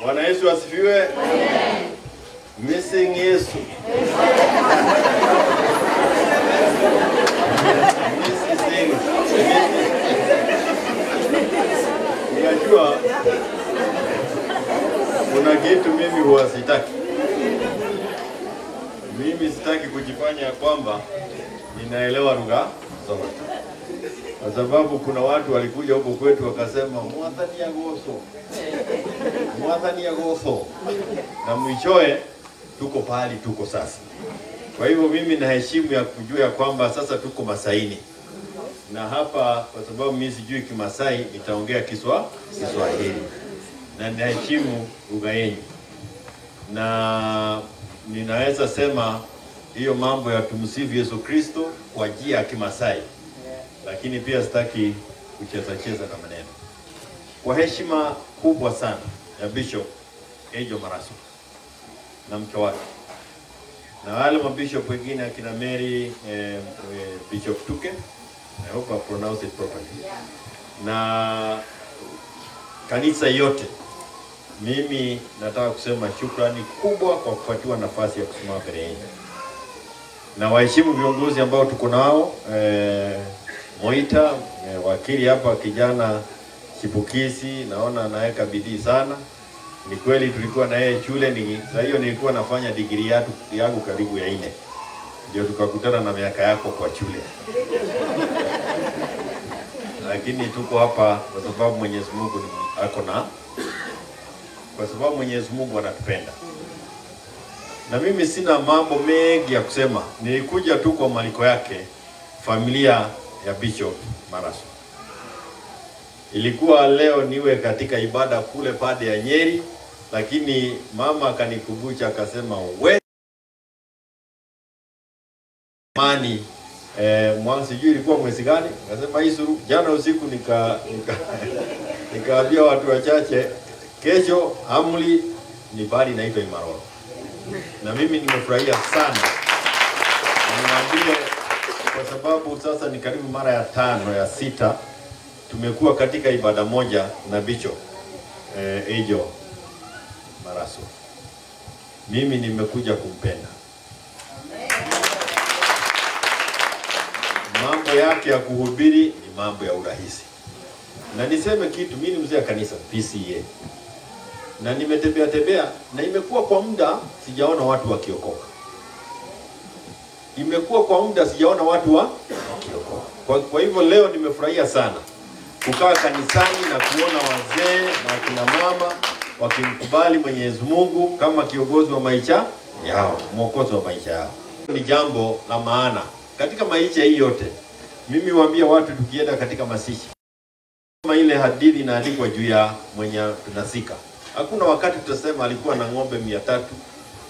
Bwana Yesu asifiwe. Amen. Missing Yesu. Unajua kuna kitu mimi huwa sitaki. Mimi sitaki kujifanya kwamba ninaelewa lugha zote. Kwa sababu kuna watu walikuja huko kwetu wakasema mwathani ya goso. Mwathani ya goso. Na mwishowe tuko pahali tuko sasa. Kwa hivyo mimi na heshima ya kujua kwamba sasa tuko Masaini. Na hapa kwa sababu mimi sijui Kimasai nitaongea Kiswahili. Na ninaheshimu lugha yenu. Na ninaweza sema hiyo mambo ya tumsifu Yesu Kristo kwa njia ya Kimasai. Lakini pia sitaki kucheza na maneno. Kwa heshima kubwa sana ya Bishop Angel Maraso na mke wake. Na wale mabishop wengine akina Mary Bishop Tuke, I hope I pronounce it properly. Na kanisa yote, mimi nataka kusema shukrani kubwa kwa kupatiwa nafasi ya kusimama mbele yenu. Na waheshimu viongozi ambao tuko nao, Moita, wakili hapa kijana Chipukisi, naona anaweka bidii sana. Ni kweli tulikuwa na yeye shule, sasa hiyo nilikuwa nafanya degree yangu karibu ya 4. Ndio tukakutana na miaka yako kwa shule. Lakini tuko hapa kwa sababu Mwenyezi Mungu kwa sababu Mwenyezi Mungu anatupenda. Na mimi sina mambo mengi ya kusema. Nilikuja tu kwa maliko yake familia ya Bishop Maraso. Ilikuwa leo niwe katika ibada kule pade ya Nyeri, lakini mama akanikumbusha akasema we mani sijui ilikuwa mwezi gani, akasema Isuru jana usiku nikaambia watu wachache kesho amli ni bali inaitwa Imaroro. Na mimi nimefurahia sana. Niambie kwa sababu sasa ni karibu mara ya 5 ya 6 tumekuwa katika ibada moja na Bishop Angel Maraso. Mimi nimekuja kumpenda. Mambo yake ya kuhubiri ni mambo ya urahisi. Na niseme kitu, mimi ni mzee wa kanisa PCA. Na nimetembea na imekuwa kwa muda sijaona watu wakiokoka. Imekuwa kwa muda sijaona watu wakiokoka. Kwa hivyo leo nimefurahia sana kukaa kanisani na kuona wazee na kina mama wakimkubali Mwenyezi Mungu kama kiongozi wa maisha yao, mwokozi wa maisha yao. Ni jambo la maana katika maisha hii yote. Mimi huambia watu tukienda katika masishi, kama ile hadithi inaandikwa juu ya mwenye tunasika. Hakuna wakati tutasema alikuwa na ng'ombe 300,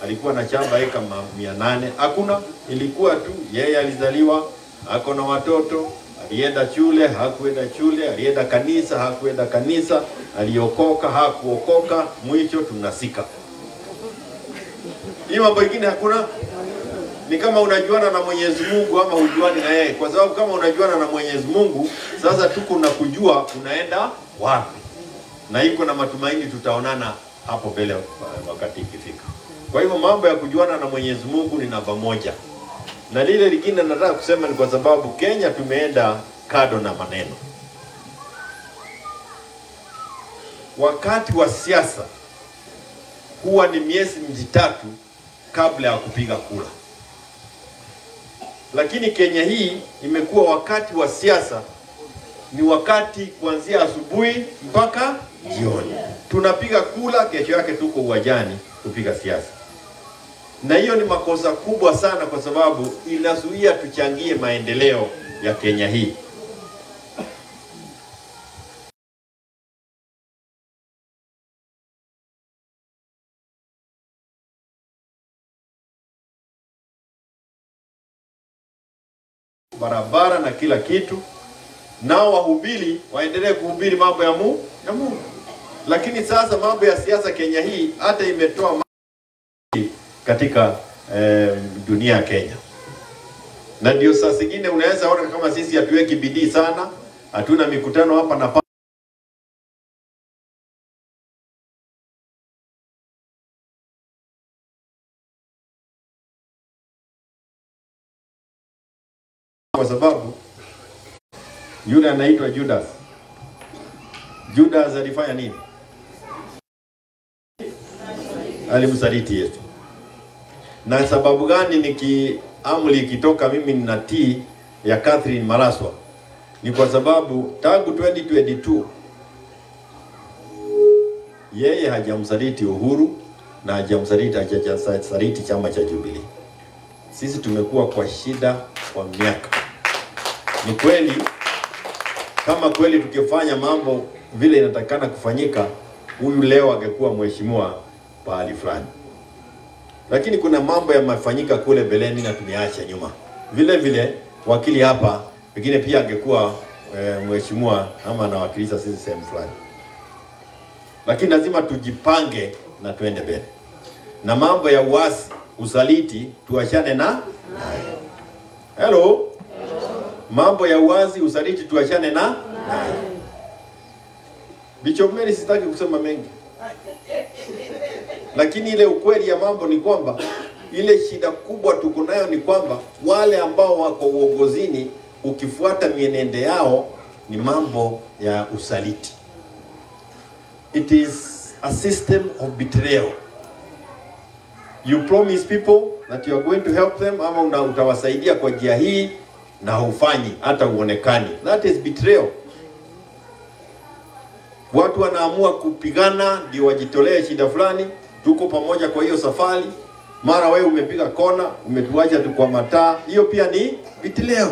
alikuwa na shamba eka 800. Hakuna, ilikuwa tu yeye alizaliwa, ako na watoto, alienda shule, hakuenda shule, alienda kanisa, hakuenda kanisa, aliokoka, hakuokoka, mwisho tunasika. Hii mambo mengine hakuna. Ni kama unajuana na Mwenyezi Mungu ama hujuani na yeye. Kwa sababu kama unajuana na Mwenyezi Mungu, sasa tuko na kujua unaenda wapi. Na iko na matumaini tutaonana hapo mbele wakati ikifika. Kwa hivyo mambo ya kujuana na Mwenyezi Mungu ni namba 1. Na lile lingine nataka kusema ni kwa sababu Kenya tumeenda kado na maneno. Wakati wa siasa huwa ni miezi 3 kabla ya kupiga kura. Lakini Kenya hii imekuwa wakati wa siasa ni wakati kuanzia asubuhi mpaka jioni. Tunapiga kura, kesho yake tuko uwanjani kupiga siasa. Na hiyo ni makosa kubwa sana kwa sababu inazuia tuchangie maendeleo ya Kenya hii. Barabara na kila kitu. Nao wahubiri waendelee kuhubiri mambo ya Mungu. Lakini sasa mambo ya siasa Kenya hii hata imetoa katika dunia ya Kenya. Na ndio saa zingine unaweza ona kama sisi hatuweki bidii sana Hatuna mikutano hapa na kwa sababu yule anaitwa Judas. Judas alifanya nini? Alimsaliti Yesu. Na sababu gani amri ikitoka mimi ninatii ya Catherine Maraswa? Ni kwa sababu tangu 2022 yeye hajamsaliti Uhuru na hajamsaliti chama cha Jubilee. Sisi tumekuwa kwa shida kwa miaka. Ni kweli, kama kweli tukifanya mambo vile inatakana kufanyika, huyu leo angekuwa mheshimiwa pahali fulani. Lakini kuna mambo yamefanyika kule beleni na tumeacha nyuma. Vile vile wakili hapa pengine pia angekuwa mheshimiwa ama anawakilisha sisi sehemu fulani. Lakini lazima tujipange na tuende mbele. Na mambo ya uasi, usaliti tuachane na Hello. Mambo ya uasi, usaliti tuachane na Bishop Mary, sitaki kusema mengi. Lakini ile ukweli ya mambo ni kwamba ile shida kubwa tuko nayo ni kwamba wale ambao wako uongozini, ukifuata mienende yao ni mambo ya usaliti. It is a system of betrayal. You promise people that you are going to help them, ama utawasaidia kwa njia hii na hufanyi hata uonekani. That is betrayal. Watu wanaamua kupigana ndio wajitolee shida fulani. Tuko pamoja kwa hiyo safari. Mara wewe umepiga kona, umetuacha tu kwa mataa. Hiyo pia ni betrayal.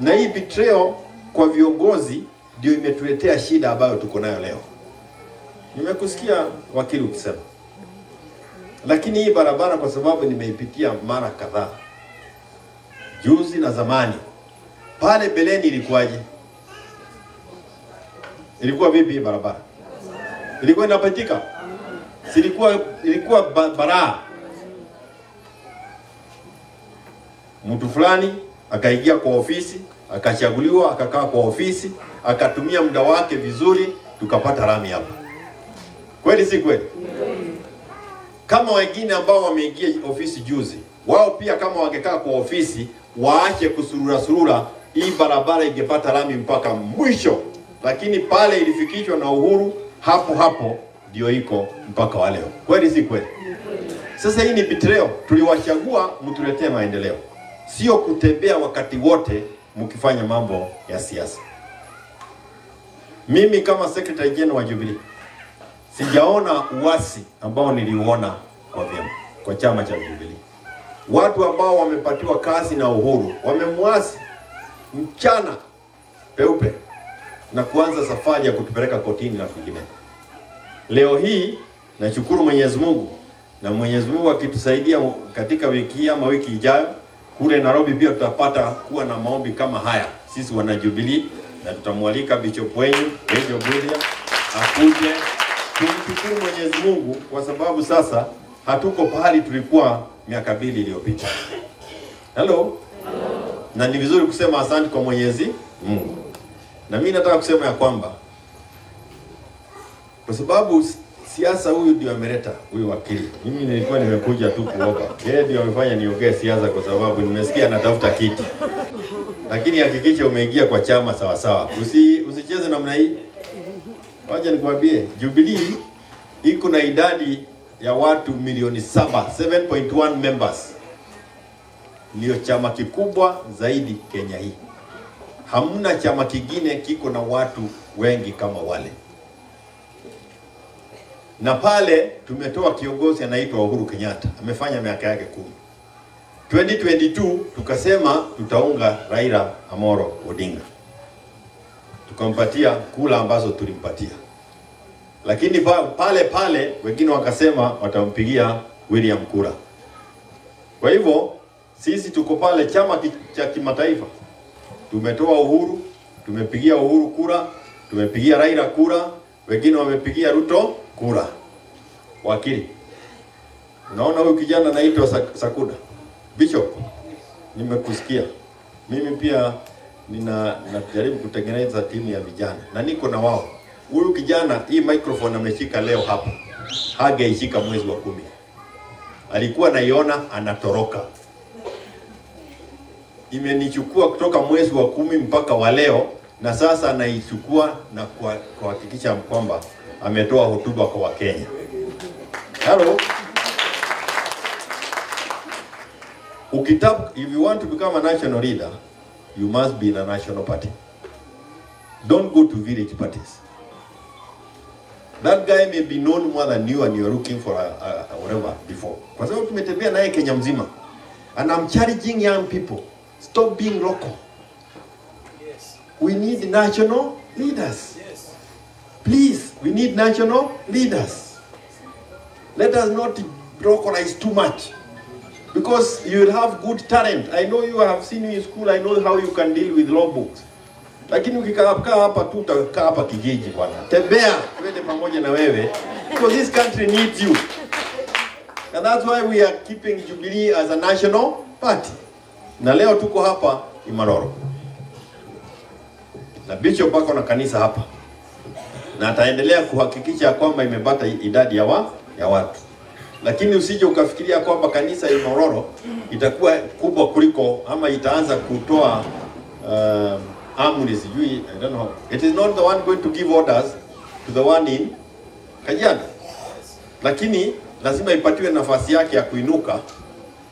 Na hii betrayal kwa viongozi ndio imetuletea shida ambayo tuko nayo leo. Nimekusikia wakili ukisema. Lakini hii barabara kwa sababu nimeipitia mara kadhaa, juzi na zamani, pale beleni ilikuwaje? Ilikuwa vipi hii barabara? Ilikuwa inapatika? Ilikuwa baraa. Mtu fulani akaingia kwa ofisi, akachaguliwa, akakaa kwa ofisi, akatumia muda wake vizuri, tukapata lami hapa. Kweli si kweli? Kama wengine ambao wameingia ofisi juzi, wao pia kama wangekaa kwa ofisi, waache kusurura, hii barabara ingepata lami mpaka mwisho. Lakini pale ilifikishwa na Uhuru, hapo ndio iko mpaka wa leo. Kweli si kweli? Sasa hii ni betrayal. Tuliwachagua mtuletee maendeleo, sio kutembea wakati wote mkifanya mambo ya siasa. Mimi kama Secretary General wa Jubilee sijaona uasi ambao niliuona kwa chama cha Jubilee. Watu ambao wamepatiwa kazi na Uhuru wamemwasi mchana peupe na kuanza safari ya kutupeleka kotini na kwingine. Leo hii nashukuru Mwenyezi Mungu, na Mwenyezi Mungu akitusaidia katika wiki hii ama wiki ijayo kule Nairobi pia tutapata kuwa na maombi kama haya sisi wana Jubilee, na tutamwalika Bishop wenyu Bishop William akuje tumshukuru Mwenyezi Mungu kwa sababu sasa hatuko pahali tulikuwa miaka 2 iliyopita. Hello. Na ni vizuri kusema asante kwa Mwenyezi Mungu. Na mimi nataka kusema ya kwamba kwa sababu siasa huyu ndio ameleta huyu wakili. Mimi nilikuwa nimekuja tu kuomba. Yeye ndio amefanya niongee siasa kwa sababu nimesikia anatafuta kiti. Lakini hakikisha umeingia kwa chama sawa sawa. Usicheze namna hii. Wacha nikwambie, Jubilee iko na idadi ya watu milioni 7.1 members. Ndio chama kikubwa zaidi Kenya hii. Hamna chama kingine kiko na watu wengi kama wale. Na pale tumetoa kiongozi anaitwa Uhuru Kenyatta, amefanya miaka yake 10. 2022 tukasema tutaunga Raila Amolo Odinga. Tukampatia kula ambazo tulimpatia. Lakini pale wengine wakasema watampigia William kura. Kwa hivyo sisi tuko pale chama cha kimataifa. Tumetoa Uhuru, tumepigia Uhuru kura, tumepigia Raila kura, wengine wamepigia Ruto kura. Wakili, unaona huyu kijana anaitwa Sakuda Bishop, nimekusikia. Mimi pia najaribu kutengeneza timu ya vijana na niko na wao. Huyu kijana hii microphone ameshika leo hapa, hageishika mwezi wa 10. Alikuwa naiona anatoroka. Imenichukua kutoka mwezi wa 10 mpaka wa leo, na sasa anaichukua na kuhakikisha kwamba ametoa hotuba kwa Wakenya. Hello. If you want to become a national leader, you must be in a national party. Don't go to village parties. That guy may be known more than you and you're looking for a whatever before. Kwa sababu tumetembea naye Kenya mzima. And I'm challenging young people, stop being local. Yes. We need national leaders. Yes. Please, we need national leaders. Let us not localize too much. Because you will have good talent. I know you have seen you in school, I know how you can deal with law books. Lakini ukikaa hapa tu utakaa hapa kijiji bwana. Tembea, twende pamoja na wewe. Because this country needs you. And that's why we are keeping Jubilee as a national party. Na leo tuko hapa Imaroro. Na Bishop wako na kanisa hapa. Na ataendelea kuhakikisha kwamba imepata idadi ya watu. Lakini usije ukafikiria kwamba kanisa ya Imaroro itakuwa kubwa kuliko ama itaanza kutoa amri sijui, I don't know. It is not the one going to give orders to the one in Kajiado. Lakini lazima ipatiwe nafasi yake ya kuinuka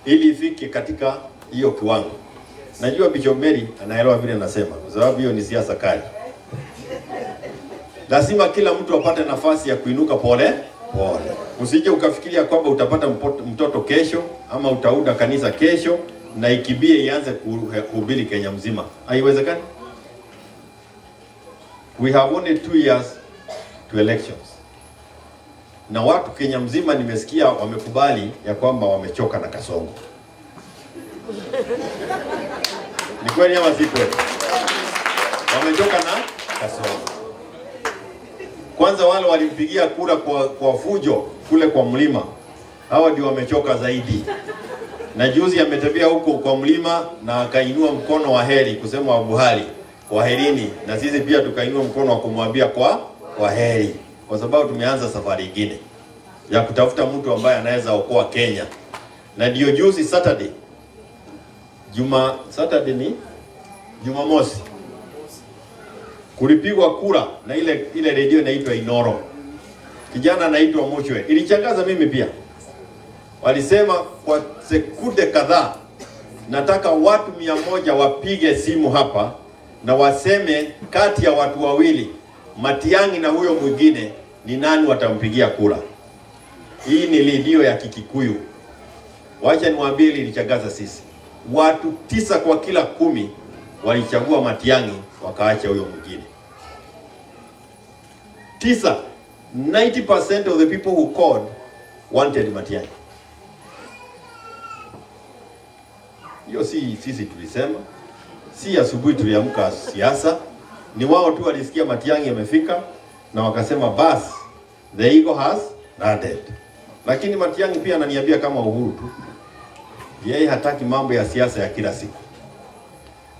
ili ifike katika hiyo kiwango. Najua Bishop Mary anaelewa vile nasema kwa sababu hiyo ni siasa kali. Lazima kila mtu apate nafasi ya kuinuka pole pole. Usije ukafikiria kwamba utapata mtoto kesho ama utauda kanisa kesho na ikibie ianze kuhubiri Kenya mzima. Haiwezekani. We have only 2 years to elections. Na watu Kenya mzima nimesikia wamekubali ya kwamba wamechoka na Kasongo. Ni kweli ama si kweli? Wamechoka na Kasongo. Kwanza wale walimpigia kura kwa fujo kule kwa mlima. Hawa ndio wamechoka zaidi. Na juzi ametembea huko kwa mlima na akainua mkono wa heri kusema wa Buhari, waherini, na sisi pia tukainua mkono wa kumwambia kwa heri, kwa sababu tumeanza safari nyingine ya kutafuta mtu ambaye anaweza okoa Kenya. Na ndio juzi Saturday ni Jumamosi kulipigwa kura na ile redio inaitwa Inoro. Kijana anaitwa Muchwe. Ilichangaza mimi pia. Walisema kwa sekunde kadhaa nataka watu 100 wapige simu hapa na waseme kati ya watu wawili, Matiang'i na huyo mwingine, ni nani watampigia kura. Hii ni redio ya Kikikuyu. Wacha niwaambie ilichangaza sisi. Watu 9 kwa kila 10 walichagua Matiang'i wakaacha huyo mwingine. 90% of the people who called wanted Matiang'i. Hiyo sisi tulisema, si asubuhi tuliamka siasa, ni wao tu walisikia Matiang'i amefika na wakasema bas, the eagle has landed. Lakini Matiang'i pia ananiambia kama Uhuru tu, yeye hataki mambo ya siasa ya kila siku.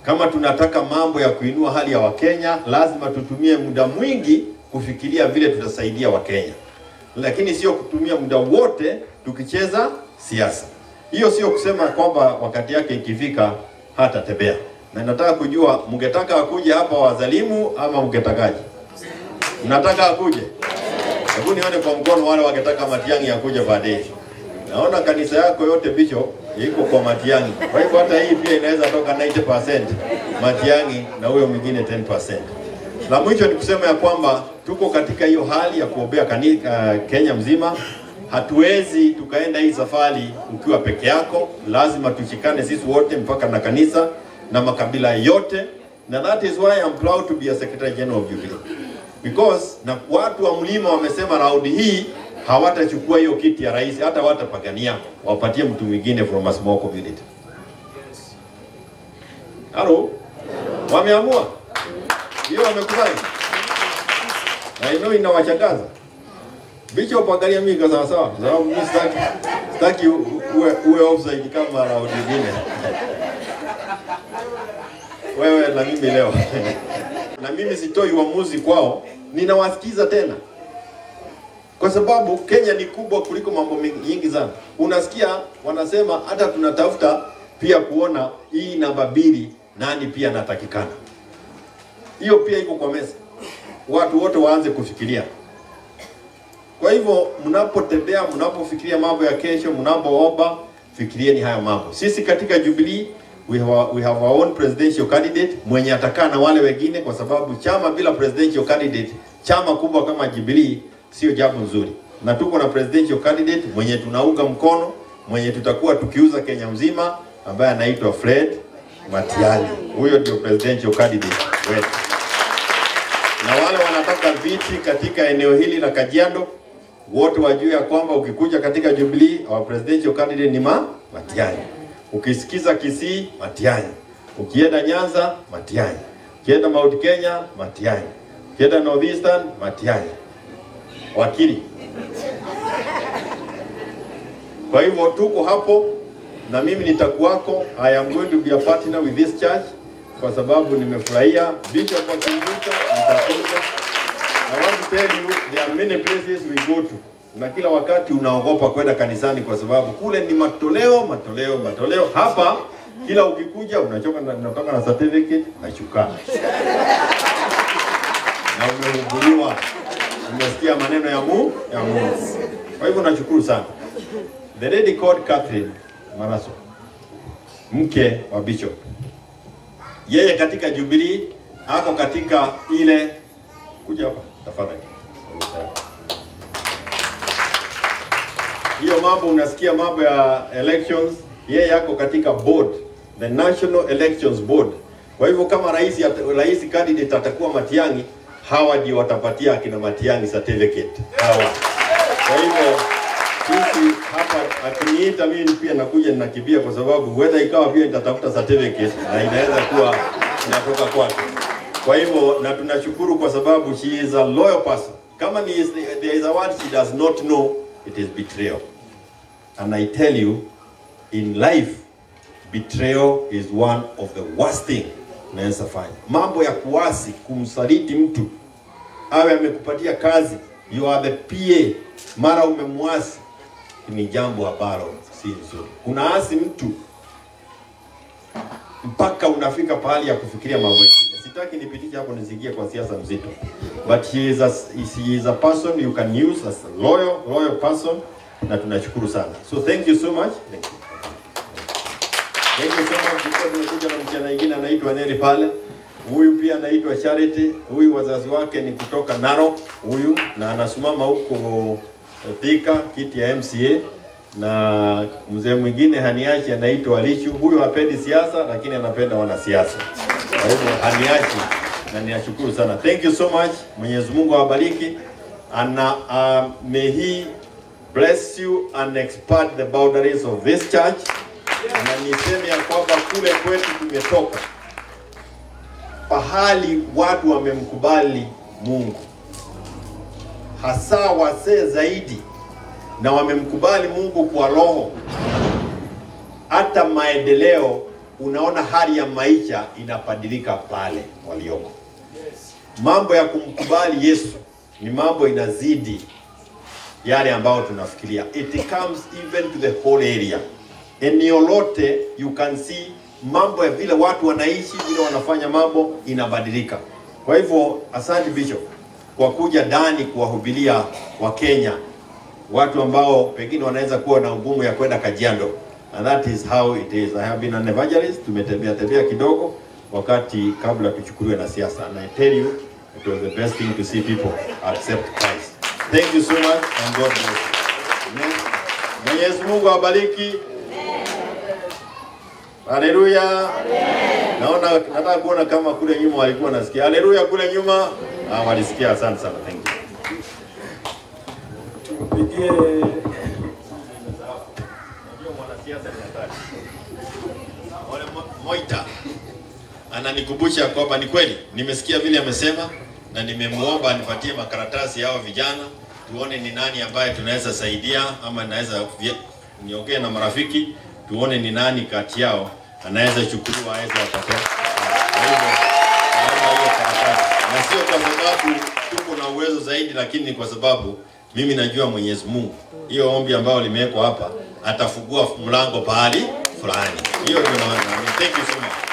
Kama tunataka mambo ya kuinua hali ya Wakenya, lazima tutumie muda mwingi kufikiria vile tutasaidia Wakenya. Lakini sio kutumia muda wote tukicheza siasa. Hiyo sio kusema kwamba wakati yake ikifika hata tembea. Na nataka kujua mngetaka akuje hapa wazalimu ama mngetakaje? Mnataka akuje? Hebu nione kwa mkono wale wangetaka Matiang'i akuje baadaye. Naona kanisa yako yote Bishop iko kwa Matiang'i. Kwa hivyo hata hii pia inaweza toka 90% Matiang'i na huyo mwingine 10%. Na mwisho ni kusema ya kwamba tuko katika hiyo hali ya kuombea Kenya mzima. Hatuwezi tukaenda hii safari ukiwa peke yako. Lazima tushikane sisi wote mpaka na kanisa na makabila yote. Na that is why I'm proud to be a Secretary General of Jubilee. Because na watu wa mlima wamesema raundi hii hawatachukua hiyo kiti ya rais, hata watapagania wapatie mtu mwingine from a small community. Halo? Wameamua? Hiyo wamekubali? Na ino inawachangaza. Bishop angalia mimi kwa sawa. Sababu mimi sitaki uwe offside kama raundi nyingine. wewe na mimi leo. Na mimi sitoi uamuzi kwao, ninawasikiza tena. Kwa sababu Kenya ni kubwa kuliko mambo mengi sana. Unasikia wanasema hata tunatafuta pia kuona hii namba 2 nani pia anatakikana. Hiyo pia iko kwa meza. Watu wote waanze kufikiria. Kwa hivyo mnapotembea, mnapofikiria mambo ya kesho, mnapoomba, fikirieni haya mambo. Sisi katika Jubilee we have our own presidential candidate mwenye atakaa na wale wengine, kwa sababu chama bila presidential candidate, chama kubwa kama Jubilee, sio jambo nzuri. Na tuko na presidential candidate mwenye tunaunga mkono, mwenye tutakuwa tukiuza Kenya mzima, ambaye anaitwa Fred Matiang'i. Huyo ndio presidential candidate wetu. Na wale wanataka viti katika eneo hili la Kajiado, wote wajue ya kwamba ukikuja katika Jubilee, our presidential candidate ni Matiang'i. Ukisikiza Kisii, Matiang'i. Ukienda Nyanza, Matiang'i. Ukienda Mount Kenya, Matiang'i. Ukienda Northeastern, Matiang'i. Wakili. Kwa hivyo tuko hapo na mimi nitakuwako. I am going to be a partner with this church kwa sababu nimefurahia Bishop Wakimuta nitakuja. I want to tell you there are many places we go to. Na kila wakati unaogopa kwenda kanisani kwa sababu kule ni matoleo. Hapa kila ukikuja unatoka na certificate na shukrani. Na umehubiriwa. Umesikia maneno ya Mungu. Kwa hivyo nashukuru sana. The lady called Catherine Maraso, mke wa Bishop. Yeye katika Jubilee hapo katika ile kuja hapa tafadhali. Hiyo mambo unasikia mambo ya elections, yeye yako katika board, the National Elections Board. Kwa hivyo kama rais candidate atakuwa Matiang'i, hawa ndio watapatia akina Matiang'i certificate. Hawa. Kwa hivyo sisi hapa akiniita mimi pia nakuja ninakimbia kwa sababu whether ikawa pia nitatafuta certificate na inaweza kuwa inatoka kwake. Kwa hivyo na tunashukuru kwa sababu she is a loyal person. Kama there is a word she does not know, it is betrayal. And I tell you, in life, betrayal is one of the worst thing unaweza fanya. Mambo ya kuasi, kumsaliti mtu, awe amekupatia kazi, you are the PA, mara umemwasi, ni jambo ambalo si nzuri. Unaasi mtu mpaka unafika pahali ya kufikiria mambo mengine. Sitaki nipitishe hapo nizingie kwa siasa mzito. But she is a person you can use as a loyal person, na tunashukuru sana. So thank you so much. Thank you so much. Because tumekuja na msichana mwingine anaitwa Neri pale. Huyu pia anaitwa Charity. Huyu wazazi wake ni kutoka Narok. Huyu na anasimama huko Thika kiti ya MCA, na mzee mwingine haniachi anaitwa Alishu. Huyu hapendi siasa lakini anapenda wanasiasa. Kwa hivyo haniachi na ninashukuru sana. Thank you so much. Mwenyezi Mungu awabariki. And may he bless you and expand the boundaries of this church. Na niseme ya kwamba kule kwetu tumetoka pahali watu wamemkubali Mungu, hasa wazee zaidi, na wamemkubali Mungu kwa roho. Hata maendeleo, unaona hali ya maisha inabadilika pale walioko. Mambo ya kumkubali Yesu ni mambo inazidi yale ambao tunafikiria. It comes even to the whole area. Eneo lote you can see mambo ya vile watu wanaishi, vile wanafanya mambo inabadilika. Kwa hivyo asante Bishop kwa kuja ndani kuwahubiria wa Kenya, watu ambao pengine wanaweza kuwa na ugumu ya kwenda Kajiado. And that is how it is. I have been an evangelist. Tumetembea kidogo wakati kabla tuchukuliwe na siasa. And I tell you, it was the best thing to see people accept Christ. Thank you so much and God bless you. Amen. Mwenyezi Mungu awabariki. Haleluya. Naona nataka kuona kama kule nyuma walikuwa nasikia. Haleluya kule nyuma. Walisikia. Asante sana. Thank you. Tupigie Moita ananikumbusha kwamba ni kweli nimesikia vile amesema, na nimemuomba anipatie makaratasi yao vijana tuone ni nani ambaye tunaweza saidia, ama naweza niongee na marafiki tuone ni nani kati yao anaweza chukuliwa aweze akatoa. Kwa hivyo naomba hiyo karatasi, na sio kwa sababu tuko na uwezo zaidi, lakini kwa sababu mimi najua Mwenyezi Mungu hiyo ombi ambayo limewekwa hapa atafungua mlango pahali fulani. Hiyo ndio naona. Thank you so much.